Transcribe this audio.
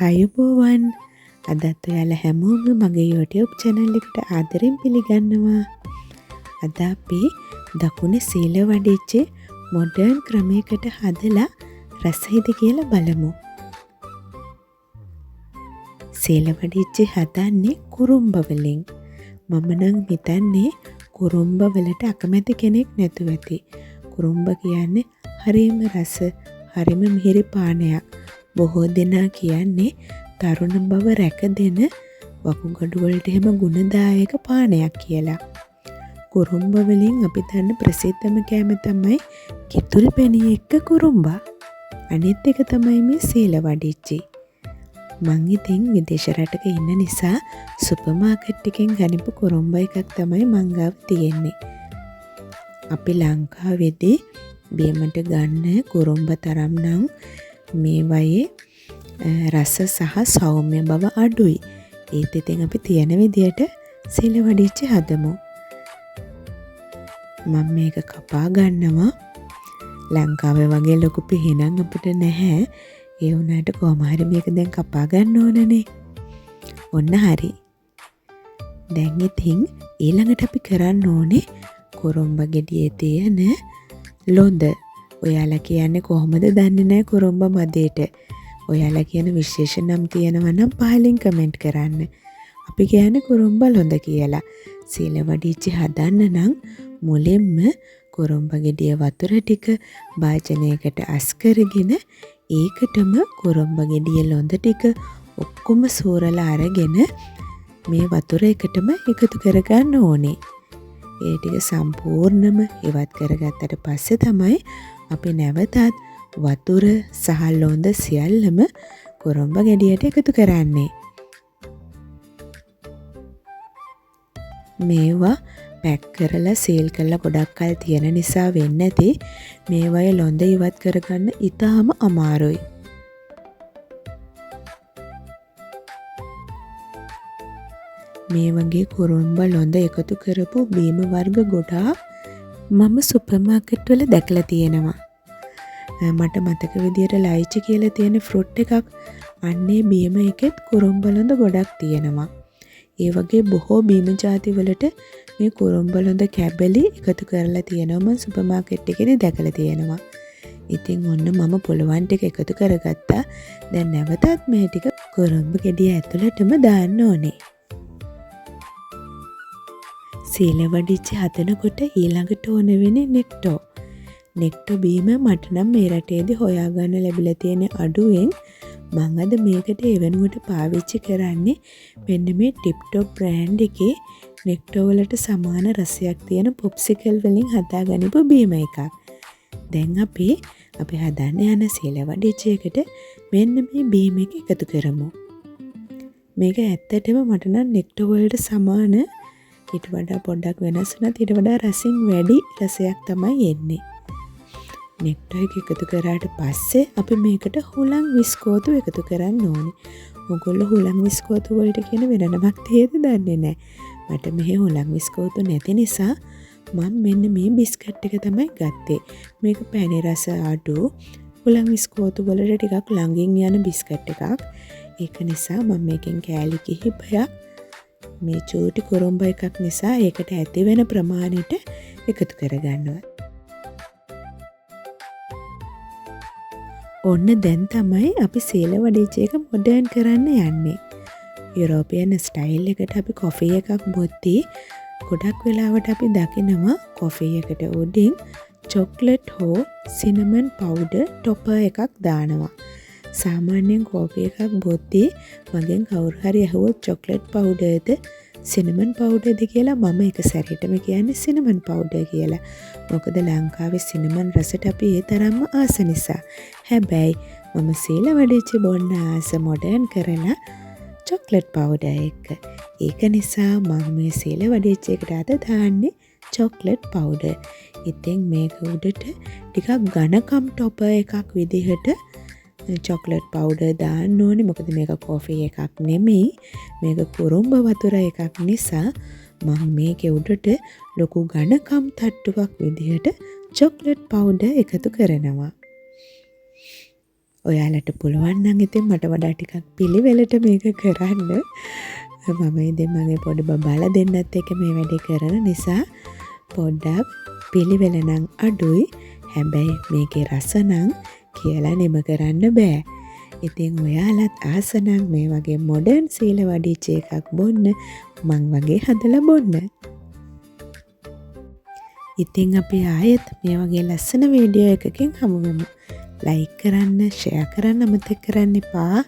ආයුබෝවන්. අදත් ඔයාලා හැමෝම මගේ YouTube channel එකට ආදරෙන් පිළිගන්නවා. අද අපි දකුණේ සීල වඩිච්ච මොඩර්න් ක්‍රමයකට හදලා රසයිද කියලා බලමු. සීල වඩිච්ච හදන්නේ කුරුම්බ වලින්. මම නම් හිතන්නේ කුරුම්බ වලට අකමැති කෙනෙක් නැතුව ඇති. කුරුම්බ කියන්නේ හරිම රස, හරිම මිහිරි පානයක්. බොහෝ දෙනා කියන්නේ තරුණ බව රැකදෙන වකුගඩු වලට එහෙම ගුණදායක පානයක් කියලා. කුරුම්බ වලින් අපි දන්න ප්‍රසිද්ධම කෑම තමයි කිතුල් පැණි එක්ක කුරුම්බා. අනිත් එක තමයි මේ සීල වඩිච්චි. මං ඉතින් විදේශ රටක ඉන්න නිසා සුපර් මාකට් එකෙන් ගනිපු කුරුම්බ එකක් තමයි මං ගාව තියෙන්නේ. අපි ලංකාවේදී බීමට ගන්න කුරුම්බ තරම් නම් මේ වයේ රස සහ සෞම්‍ය බව අඩුයි. ඒත් ඉතින් අපි තියෙන විදියට සීල වඩිච්ච හදමු. මම මේක කපා ගන්නවා. ලංකාවේ වගේ ලොකු පිහිනක් අපිට නැහැ. ඒ වුණාට කොහොම හරි මේක දැන් කපා ගන්න ඕනනේ. ඔන්න හරි. දැන් ඉතින් ඊළඟට අපි කරන්න ඕනේ කුරුම්බ ගෙඩියේ තියෙන ලොඳ. ඔයාලා කියන්නේ කොහොමද දන්නේ නැහැ කුරුම්බ මදේට. ඔයාලා කියන විශේෂ නම් තියෙනවා නම් පහලින් කමෙන්ට් කරන්න. අපි කියන්නේ කුරුම්බ ලොඳ කියලා. සීල වඩිච්ච හදන්න නම් මුලින්ම කුරුම්බ ගෙඩිය වතුර ටික භාජනයකට අස් කරගෙන ඒකටම කුරුම්බ ගෙඩිය ලොඳ ටික ඔක්කොම සෝරලා අරගෙන මේ වතුර එකටම එකතු කරගන්න ඕනේ. ඒ ටික සම්පූර්ණම ඉවත් කරගත්තට පස්සේ තමයි අපි නැවතත් වතුර සහ ලොඳ සියල්ලම කුරුම්බ ගෙඩියට එකතු කරන්නේ. මේවා පැක් කරලා සීල් කරලා ගොඩක් කල් තියෙන නිසා වෙන්නේ නැති මේවයේ ලොඳ ඉවත් කරගන්න ඉතාම අමාරුයි. මේ වගේ කුරුම්බ ලොඳ එකතු කරපු බීම වර්ග ගොඩාක් මම සුපර් මාකට් වල දැකලා තියෙනවා. මට මතක විදියට ලයිචි කියලා තියෙන ෆෘට් එකක් අන්නේ බීම එකෙත් කුරුම්බ ලොඳ ගොඩක් තියෙනවා. ඒ වගේ බොහෝ බීම ಜಾති වලට මේ කුරුම්බ ලොඳ කැබලි එකතු කරලා තියෙනවා. මම සුපර් මාකට් එකේදී දැකලා තියෙනවා. ඉතින් ඔන්න මම පුළුවන් ටික එකතු කරගත්තා. දැන් නැවතත් මේ ටික කුරුම්බ ගෙඩිය ඇතුළටම දාන්න ඕනේ. සීල වඩිච්ච හදනකොට ඊළඟට ඕන වෙන්නේ නෙක්ටෝ. නෙක්ටෝ බීම මට නම් මේ රටේදී හොයාගන්න ලැබිලා තියෙන අඩුවෙන් මම අද මේකට ඒ වෙනුවට පාවිච්චි කරන්නේ මෙන්න මේ ටිප් ටොප් බ්‍රෑන්ඩ් එකේ නෙක්ටෝ වලට සමාන රසයක් තියෙන පොප්සිකල් වලින් හදාගනිපු බීම එකක්. දැන් අපි හදන්න යන සීල වඩිච්ච එකට මෙන්න මේ බීම එක එකතු කරමු. මේක ඇත්තටම මට නම් නෙක්ටෝ වලට සමාන, ඊට වඩා පොඩ්ඩක් වෙනස් නැත්, ඊට වඩා රසින් වැඩි රසයක් තමයි එන්නේ. නෙක්ටෝ එක එකතු කරාට පස්සේ අපි මේකට හුලං විස්කෝතු එකතු කරන්න ඕනේ. ඔයගොල්ලෝ හුලං විස්කෝතු වලට කියන වෙන නමක් තියෙද දන්නේ නැහැ. මට මෙහෙ හුලං විස්කෝතු නැති නිසා මම මෙන්න මේ බිස්කට් එක තමයි ගත්තේ. මේක පැණි රස අඩු හුලං විස්කෝතු වලට ටිකක් ළඟින් යන බිස්කට් එකක්. ඒක නිසා මම මේකෙන් කෑලි කිහිපයක් මේ චූටි කුරුම්බ එකක් නිසා ඒකට ඇති වෙන ප්‍රමාණයට එකතු කරගන්නවා. ඔන්න දැන් තමයි අපි සීල වඩිච්ච එක මොඩර්න් කරන්න යන්නේ. යුරෝපියන් ස්ටයිල් එකට අපි කොෆි එකක් බොද්දී ගොඩක් වෙලාවට අපි දකිනවා කොෆි එකට උඩින් චොක්ලට් හෝ සිනමන් පවුඩර් ටොපර් එකක් දානවා. සාමාන්‍යයෙන් කොෆි එකක් බොද්දී මගෙන් කවුරු හරි අහුවොත් චොක්ලට් පවුඩර්ද සිනමන් පවුඩර්ද කියලා මම එක සැරේටම කියන්නේ සිනමන් පවුඩර් කියලා. මොකද ලංකාවේ සිනමන් රසට අපි ඒ තරම්ම ආස නිසා. හැබැයි මම සීල වඩිච්ච බොන්න ආස මොඩර්න් කරලා චොක්ලට් පවුඩර් එක. ඒක නිසා මම මේ සීල වඩිච්ච එකට අද දාන්නේ චොක්ලට් පවුඩර්. ඉතින් මේක උඩට ටිකක් ඝනකම් ටොපර් එකක් විදිහට චොක්ලට් පවුඩර් දාන්න ඕනේ. මොකද මේක කොෆි එකක් නෙමෙයි. මේක කුරුම්බ වතුර එකක් නිසා මම මේකේ උඩට ලොකු ඝනකම් තට්ටුවක් විදිහට චොක්ලට් පවුඩර් එකතු කරනවා. ඔයාලට පුළුවන් නම් ඉතින් මට වඩා ටිකක් පිළිවෙලට මේක කරන්න. මම ඉතින් මගේ පොඩි බබාලා දෙන්නත් එක්ක මේ වැඩේ කරන නිසා පොඩ්ඩක් පිළිවෙල නම් අඩුයි. හැබැයි මේකේ රස නම් කියලා නිම කරන්න බෑ. ඉතින් ඔයාලත් ආස නම් මේ වගේ මොඩර්න් සීල වඩිච්ච එකක් බොන්න මං වගේ හදලා බොන්න. ඉතින් අපි ආයෙත් මේ වගේ ලස්සන වීඩියෝ එකකින් හමු වෙමු. ලයික් කරන්න, ෂෙයා කරන්න අමතක කරන්න එපා.